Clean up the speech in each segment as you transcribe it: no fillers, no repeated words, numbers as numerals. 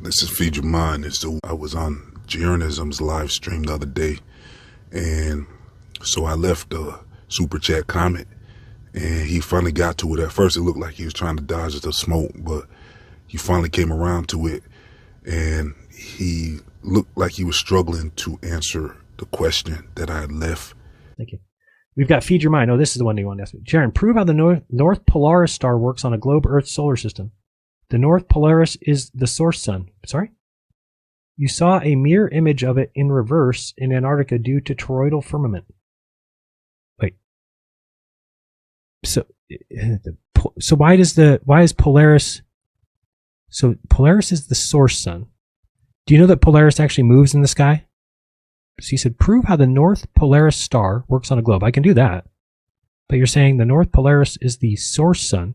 This is Feed Your Mind. I was on Jeranism's live stream the other day, and so I left a super chat comment, and he finally got to it. At first, it looked like he was trying to dodge the smoke, but he finally came around to it, and he looked like he was struggling to answer the question that I had left. Thank you. We've got Feed Your Mind. Oh, this is the one you want to ask me. Jaron, prove how the North Polaris star works on a globe Earth solar system. The North Polaris is the source sun. Sorry? You saw a mirror image of it in reverse in Antarctica due to toroidal firmament. Wait. So why is Polaris... So Polaris is the source sun. Do you know that Polaris actually moves in the sky? So you said, prove how the North Polaris star works on a globe. I can do that. But you're saying the North Polaris is the source sun.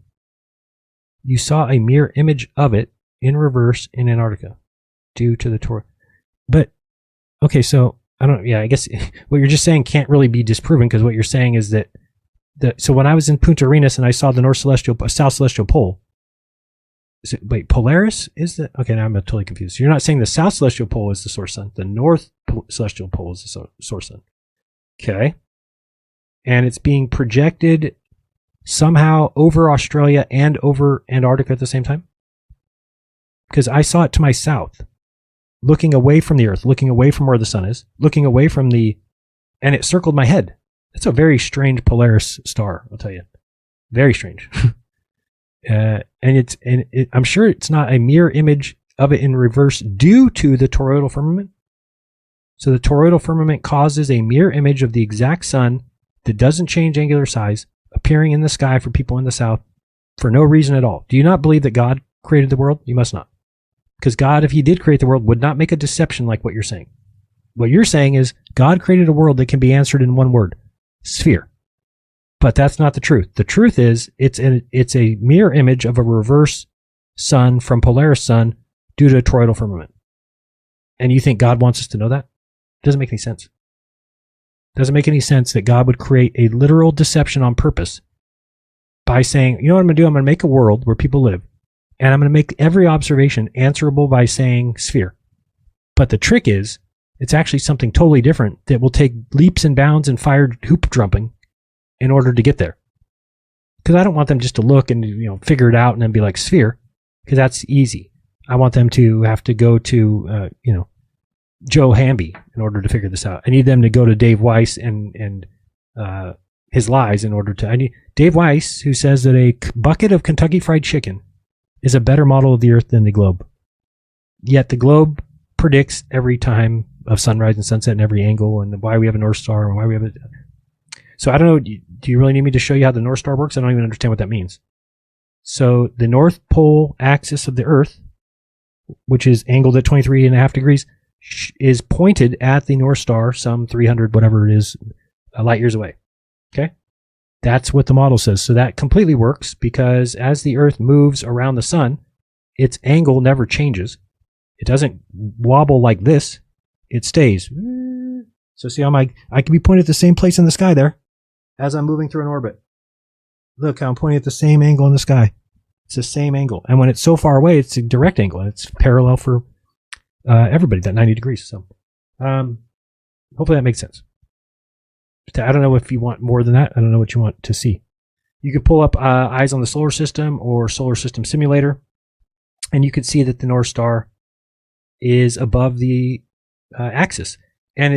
You saw a mirror image of it in reverse in Antarctica due to the toroidal. But, okay, so, I guess what you're just saying can't really be disproven, because what you're saying is that, so when I was in Punta Arenas and I saw the South Celestial Pole, wait, Polaris is the... Okay, now I'm totally confused. So you're not saying the South Celestial Pole is the source sun. The North Celestial Pole is the source sun. Okay. And it's being projected somehow over Australia and over Antarctica at the same time? Because I saw it to my south, looking away from the Earth, looking away from where the sun is, looking away from and it circled my head. It's a very strange Polaris star, I'll tell you. Very strange. I'm sure it's not a mirror image of it in reverse due to the toroidal firmament. So the toroidal firmament causes a mirror image of the exact sun that doesn't change angular size, appearing in the sky for people in the south for no reason at all. Do you not believe that God created the world? You must not. Because God, if he did create the world, would not make a deception like what you're saying. What you're saying is God created a world that can be answered in one word: sphere. But that's not the truth. The truth is it's a mirror image of a reverse sun from Polaris sun due to a toroidal firmament. And you think God wants us to know that? Doesn't make any sense. Doesn't make any sense that God would create a literal deception on purpose by saying, you know what I'm going to do? I'm going to make a world where people live, and I'm going to make every observation answerable by saying sphere. But the trick is, it's actually something totally different that will take leaps and bounds and fire hoop jumping in order to get there. Because I don't want them just to look and figure it out and then be like sphere, because that's easy. I want them to have to go to Joe Hamby in order to figure this out. I need them to go to Dave Weiss and his lies in order to... I need Dave Weiss, who says that a bucket of Kentucky Fried Chicken is a better model of the Earth than the globe. Yet the globe predicts every time of sunrise and sunset and every angle, and why we have a North Star and why we have it. So I don't know, do you really need me to show you how the North Star works? I don't even understand what that means. So the North Pole axis of the Earth, which is angled at 23.5 degrees, is pointed at the North Star some 300, whatever it is, light years away. Okay? That's what the model says. So that completely works, because as the Earth moves around the sun, its angle never changes. It doesn't wobble like this. It stays. So see how I can be pointed at the same place in the sky there as I'm moving through an orbit. Look how I'm pointing at the same angle in the sky. It's the same angle. And when it's so far away, it's a direct angle. And it's parallel for everybody, that 90 degrees. So hopefully that makes sense. I don't know if you want more than that. I don't know what you want to see. You could pull up Eyes on the Solar System or Solar System Simulator, and you could see that the North Star is above the axis. And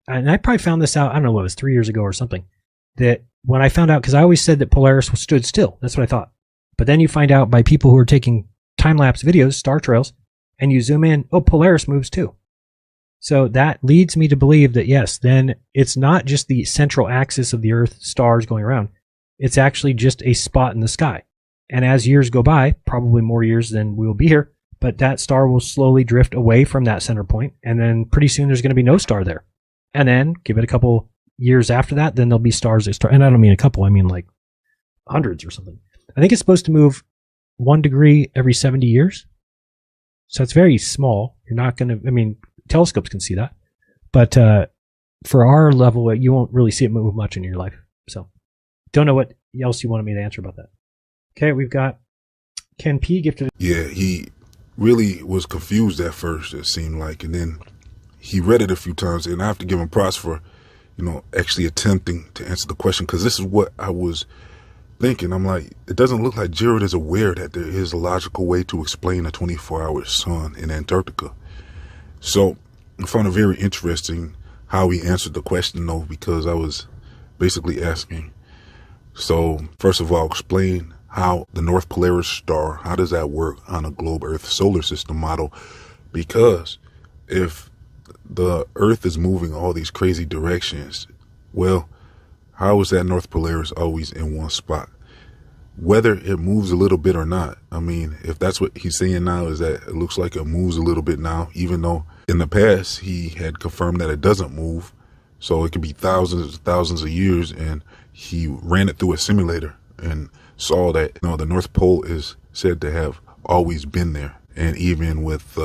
I probably found this out, I don't know what it was, 3 years ago or something, that when I found out, because I always said that Polaris stood still. That's what I thought. But then you find out by people who are taking time-lapse videos, star trails, and you zoom in, oh, Polaris moves too. So that leads me to believe that, yes, then it's not just the central axis of the Earth stars going around. It's actually just a spot in the sky. And as years go by, probably more years than we'll be here, but that star will slowly drift away from that center point, and then pretty soon there's going to be no star there. And then give it a couple years after that, then there'll be stars that start. And I don't mean a couple, I mean like hundreds or something. I think it's supposed to move 1 degree every 70 years. So it's very small. You're not going to, I mean, telescopes can see that. But for our level, you won't really see it move much in your life. So don't know what else you wanted me to answer about that. Okay, we've got Ken P. gifted. Yeah, he really was confused at first, it seemed like. And then he read it a few times, and I have to give him props for, actually attempting to answer the question, because this is what I was thinking. I'm like, it doesn't look like Jared is aware that there is a logical way to explain a 24-hour sun in Antarctica. So I found it very interesting how he answered the question, though, because I was basically asking, so first of all, explain how the North Polaris star, how does that work on a globe Earth solar system model? Because if the Earth is moving all these crazy directions, well, how is that North Polaris always in one spot? Whether it moves a little bit or not. I mean, if that's what he's saying now, is that it looks like it moves a little bit now, even though in the past he had confirmed that it doesn't move. So it could be thousands and thousands of years, and he ran it through a simulator and saw that, the North Pole is said to have always been there. And even with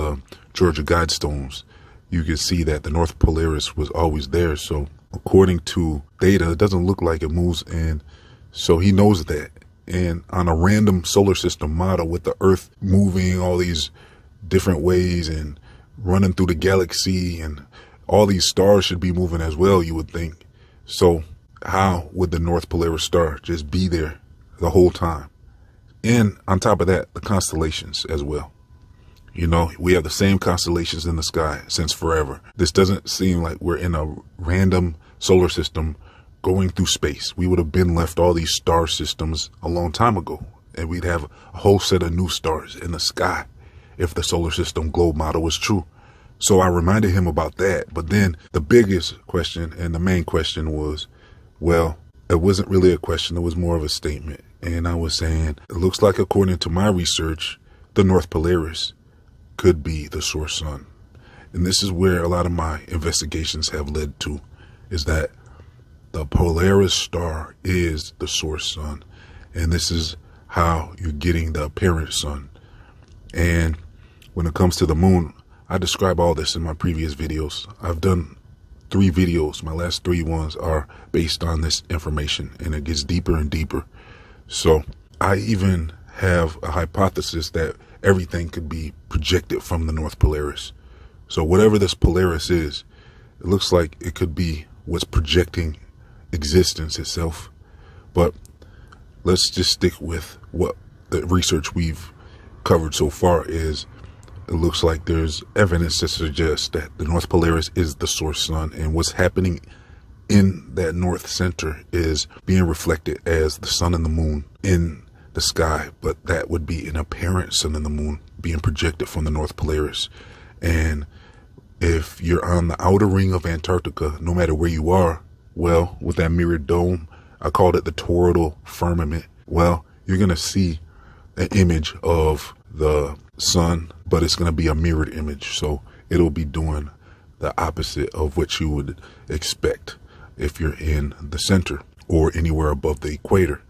Georgia Guidestones, you can see that the North Polaris was always there. So according to data, it doesn't look like it moves. And so he knows that. And on a random solar system model with the Earth moving all these different ways and running through the galaxy, and all these stars should be moving as well, you would think. So how would the North Polaris star just be there the whole time? And on top of that, the constellations as well. We have the same constellations in the sky since forever. This doesn't seem like we're in a random solar system going through space. We would have been left all these star systems a long time ago, and we'd have a whole set of new stars in the sky if the solar system globe model was true. So I reminded him about that. But then the biggest question and the main question was, well, it wasn't really a question. It was more of a statement. And I was saying, it looks like, according to my research, the North Polaris could be the source sun. And this is where a lot of my investigations have led to, is that the Polaris star is the source sun. And this is how you're getting the apparent sun. And when it comes to the moon, I describe all this in my previous videos. I've done 3 videos. My last 3 ones are based on this information, and it gets deeper and deeper. So I even have a hypothesis that everything could be projected from the North Polaris. So whatever this Polaris is, it looks like it could be what's projecting existence itself. But let's just stick with what the research we've covered so far is. It looks like there's evidence to suggest that the North Polaris is the source sun, and what's happening in that north center is being reflected as the sun and the moon in the sky, but that would be an apparent sun and the moon being projected from the North Polaris. And if you're on the outer ring of Antarctica, no matter where you are, well, with that mirrored dome, I called it the toroidal firmament, well, you're going to see an image of the sun, but it's going to be a mirrored image. So it'll be doing the opposite of what you would expect if you're in the center or anywhere above the equator.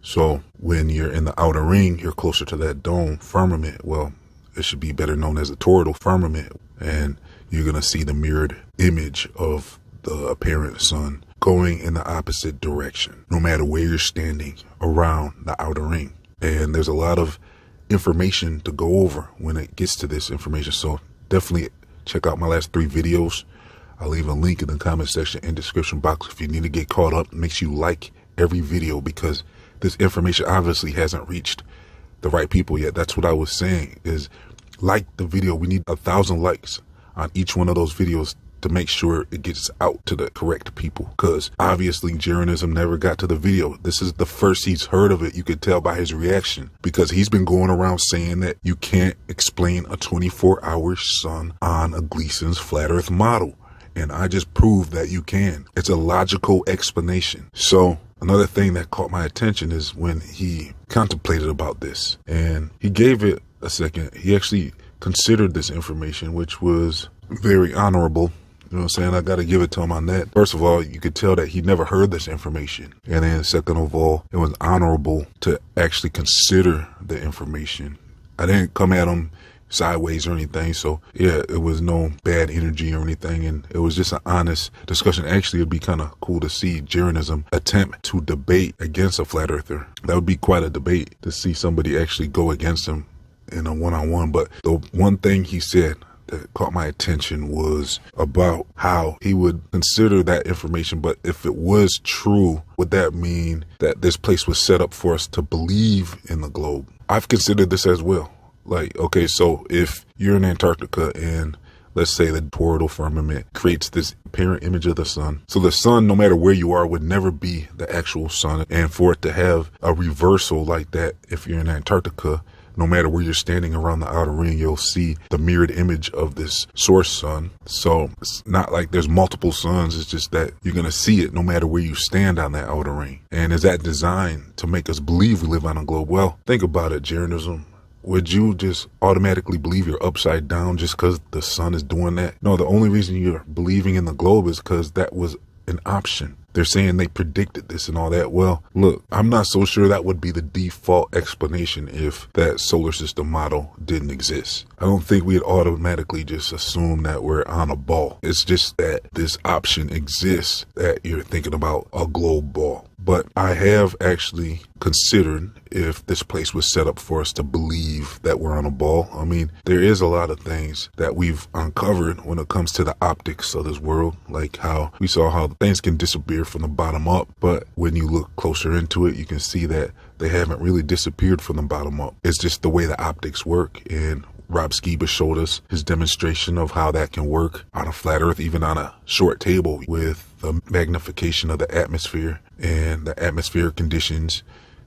So when you're in the outer ring, you're closer to that dome firmament. Well, it should be better known as the toroidal firmament. And you're going to see the mirrored image of the apparent sun going in the opposite direction, no matter where you're standing around the outer ring. And there's a lot of information to go over when it gets to this information. So definitely check out my last 3 videos. I'll leave a link in the comment section and description box if you need to get caught up. Make sure you like every video, because this information obviously hasn't reached the right people yet. That's what I was saying, is like the video. We need 1,000 likes on each one of those videos to make sure it gets out to the correct people, because obviously Jeranism never got to the video. This is the first he's heard of it. You could tell by his reaction, because he's been going around saying that you can't explain a 24-hour sun on a Gleason's flat earth model. And I just proved that you can. It's a logical explanation. So another thing that caught my attention is when he contemplated about this, and he gave it a second. He actually considered this information, which was very honorable. You know what I'm saying? I got to give it to him on that. First of all, you could tell that he never heard this information. And then second of all, it was honorable to actually consider the information. I didn't come at him sideways or anything. So yeah, it was no bad energy or anything. And it was just an honest discussion. Actually, it'd be kind of cool to see Jeranism attempt to debate against a flat earther. That would be quite a debate, to see somebody actually go against him in a one-on-one, but the one thing he said that caught my attention was about how he would consider that information. But if it was true, would that mean that this place was set up for us to believe in the globe? I've considered this as well. Like, okay, so if you're in Antarctica and let's say the toroidal firmament creates this apparent image of the sun. So the sun, no matter where you are, would never be the actual sun. And for it to have a reversal like that, if you're in Antarctica, no matter where you're standing around the outer ring, you'll see the mirrored image of this source sun. So it's not like there's multiple suns. It's just that you're going to see it no matter where you stand on that outer ring. And is that designed to make us believe we live on a globe? Well, think about it, Jeranism. Would you just automatically believe you're upside down just because the sun is doing that? No, the only reason you're believing in the globe is because that was an option. They're saying they predicted this and all that. Well, look, I'm not so sure that would be the default explanation if that solar system model didn't exist. I don't think we'd automatically just assume that we're on a ball. It's just that this option exists that you're thinking about a globe ball. But I have actually considered if this place was set up for us to believe that we're on a ball. I mean, there is a lot of things that we've uncovered when it comes to the optics of this world, like how we saw how things can disappear from the bottom up. But when you look closer into it, you can see that they haven't really disappeared from the bottom up. It's just the way the optics work. And Rob Skiba showed us his demonstration of how that can work on a flat earth, even on a short table with the magnification of the atmosphere and the atmospheric conditions.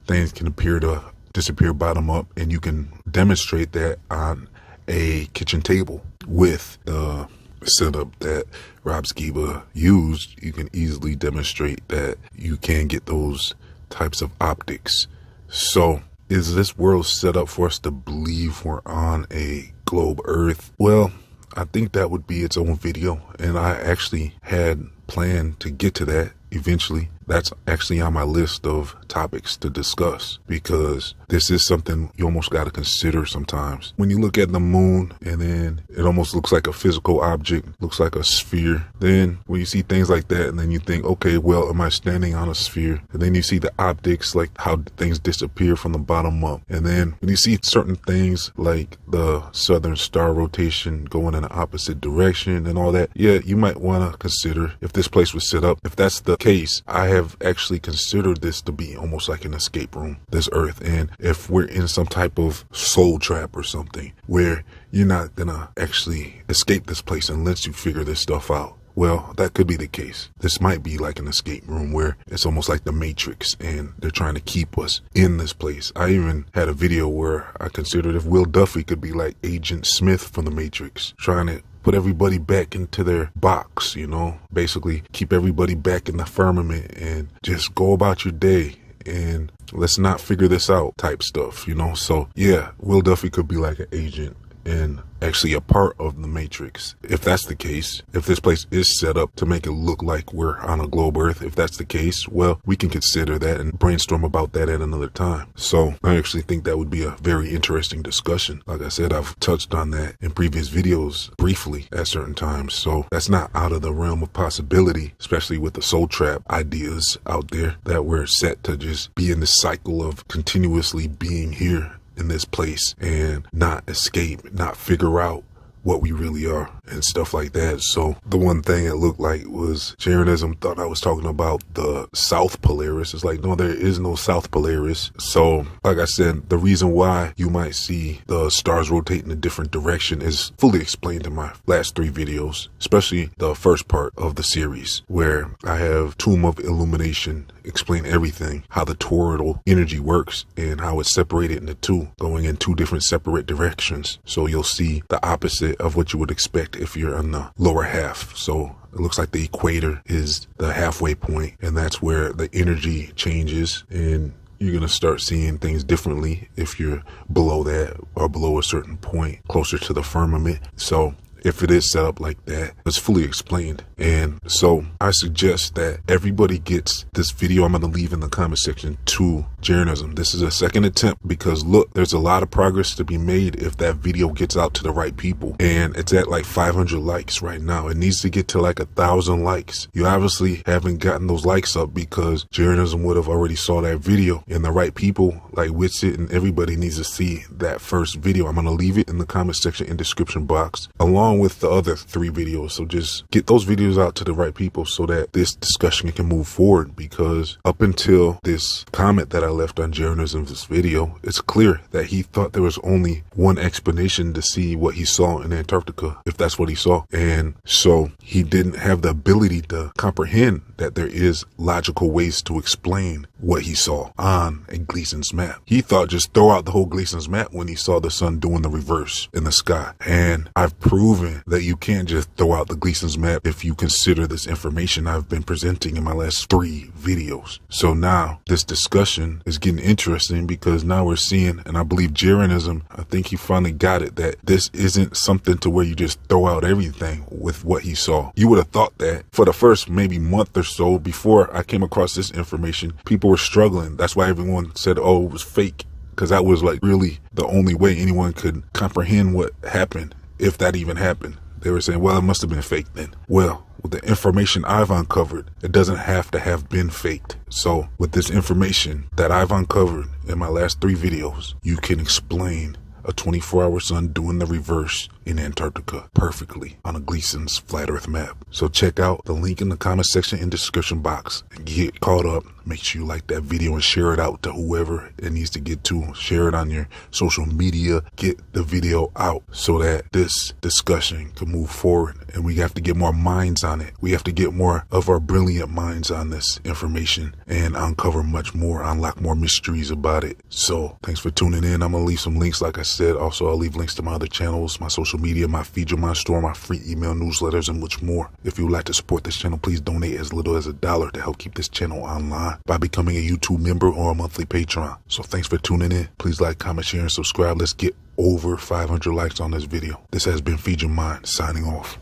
Things can appear to disappear bottom up, and you can demonstrate that on a kitchen table with the setup that Rob Skiba used. You can easily demonstrate that you can get those types of optics. So is this world set up for us to believe we're on a globe Earth? Well, I think that would be its own video, and I actually had planned to get to that eventually. That's actually on my list of topics to discuss, because this is something you almost got to consider sometimes. When you look at the moon and then it almost looks like a physical object, looks like a sphere. Then when you see things like that and then you think, okay, well, am I standing on a sphere? And then you see the optics, like how things disappear from the bottom up. And then when you see certain things like the southern star rotation going in the opposite direction and all that, yeah, you might want to consider if this place was set up. If that's the case, I have actually considered this to be almost like an escape room, this Earth. And if we're in some type of soul trap or something where you're not gonna actually escape this place unless you figure this stuff out, well, that could be the case. This might be like an escape room where it's almost like the Matrix and they're trying to keep us in this place. I even had a video where I considered if Will Duffy could be like Agent Smith from the Matrix, trying to put everybody back into their box, you know, basically keep everybody back in the firmament and just go about your day and let's not figure this out type stuff, you know. So yeah, Will Duffy could be like an agent and actually a part of the Matrix. If that's the case, if this place is set up to make it look like we're on a globe Earth, if that's the case, well, we can consider that and brainstorm about that at another time. So I actually think that would be a very interesting discussion. Like I said, I've touched on that in previous videos briefly at certain times. So that's not out of the realm of possibility, especially with the soul trap ideas out there, that we're set to just be in this cycle of continuously being here in this place and not escape, not figure out what we really are and stuff like that. So the one thing it looked like was Jeranism thought I was talking about the South Polaris. It's like, no, there is no South Polaris. So like I said, the reason why you might see the stars rotate in a different direction is fully explained in my last 3 videos, especially the first part of the series where I have Tomb of Illumination explain everything, how the toroidal energy works and how it's separated into 2, going in 2 different separate directions. So you'll see the opposite of what you would expect if you're on the lower half. So it looks like the equator is the halfway point, and that's where the energy changes, and you're going to start seeing things differently if you're below that or below a certain point closer to the firmament. So if it is set up like that, it's fully explained. And so I suggest that everybody gets this video. I'm going to leave in the comment section 2 Jeranism. This is a second attempt because look, there's a lot of progress to be made if that video gets out to the right people. And it's at like 500 likes right now. It needs to get to like 1,000 likes. You obviously haven't gotten those likes up because Jeranism would have already saw that video, and the right people like Witsit and everybody needs to see that first video. I'm going to leave it in the comment section and description box along with the other 3 videos. So just get those videos out to the right people so that this discussion can move forward, because up until this comment that I left on Jeranism's video, it's clear that he thought there was only one explanation to see what he saw in Antarctica, if that's what he saw. And so he didn't have the ability to comprehend that there is logical ways to explain what he saw on a Gleason's map. He thought just throw out the whole Gleason's map when he saw the sun doing the reverse in the sky. And I've proven that you can't just throw out the Gleason's map if you consider this information I've been presenting in my last 3 videos. So now this discussion is getting interesting because now we're seeing, and I believe Jeranism, I think he finally got it, that this isn't something to where you just throw out everything with what he saw. You would have thought that for the first maybe month or so before I came across this information, people were struggling. That's why everyone said, oh, it was fake, because that was like really the only way anyone could comprehend what happened, if that even happened. They were saying, well, it must have been fake then. Well, with the information I've uncovered, it doesn't have to have been faked. So with this information that I've uncovered in my last 3 videos, you can explain a 24-hour sun doing the reverse in Antarctica perfectly on a Gleason's flat earth map. So check out the link in the comment section and description box and get caught up. Make sure you like that video and share it out to whoever it needs to get to. Share it on your social media. Get the video out so that this discussion can move forward, and we have to get more minds on it. We have to get more of our brilliant minds on this information and uncover much more, unlock more mysteries about it. So thanks for tuning in. I'm gonna leave some links, like I said. Also, I'll leave links to my other channels, my social media, my feature, my store, my free email newsletters, and much more. If you would like to support this channel, please donate as little as $1 to help keep this channel online by becoming a YouTube member or a monthly patron. So thanks for tuning in. Please like, comment, share, and subscribe. Let's get over 500 likes on this video. This has been Feed Your Mind, signing off.